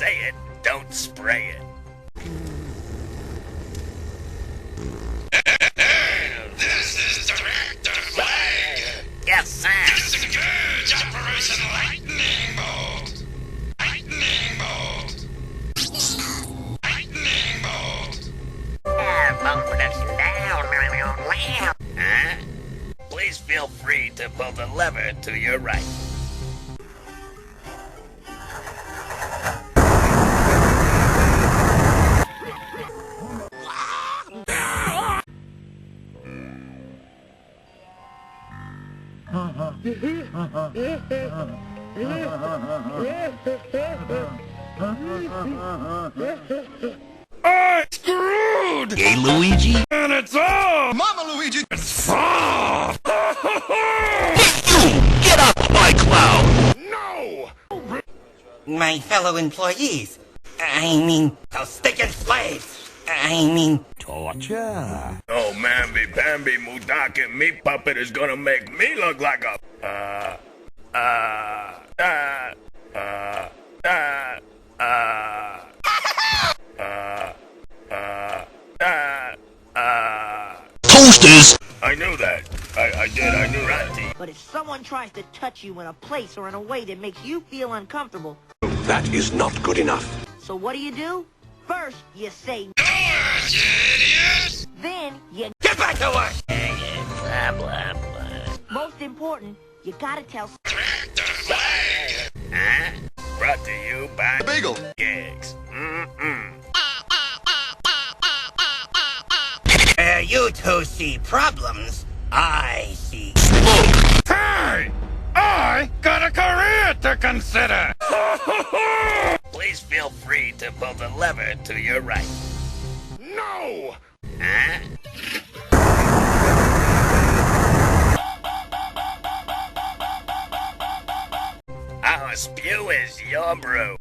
say it, don't spray it. This is Director Flag. Yes, sir. Disengage Operation Lightning Bolt. Lightning Bolt. Lightning Bolt. Bolt production down. Huh? Please feel free to pull the lever to your right. I'm screwed! Hey, Luigi? And it's all! Mama Luigi! It's soft! Get off my cloud! No! My fellow employees. I mean, those stinking slaves. I mean... Torture. Oh, mamby-pamby Mudaki meat puppet is gonna make me look like a... Toasters! I knew that. I knew that. But if someone tries to touch you in a place or in a way that makes you feel uncomfortable, That is not good enough. so what do? First, you say Doors, you idiot! then you... Get back to work! Blah, blah, blah. Most important, you gotta tell... Director Flag. Huh? Brought to you by Bagel! Gigs. Where you two see problems, I see... Hey! I got a career to consider! Please feel free to pull the lever to your right. No! Huh? Our spew is your brew.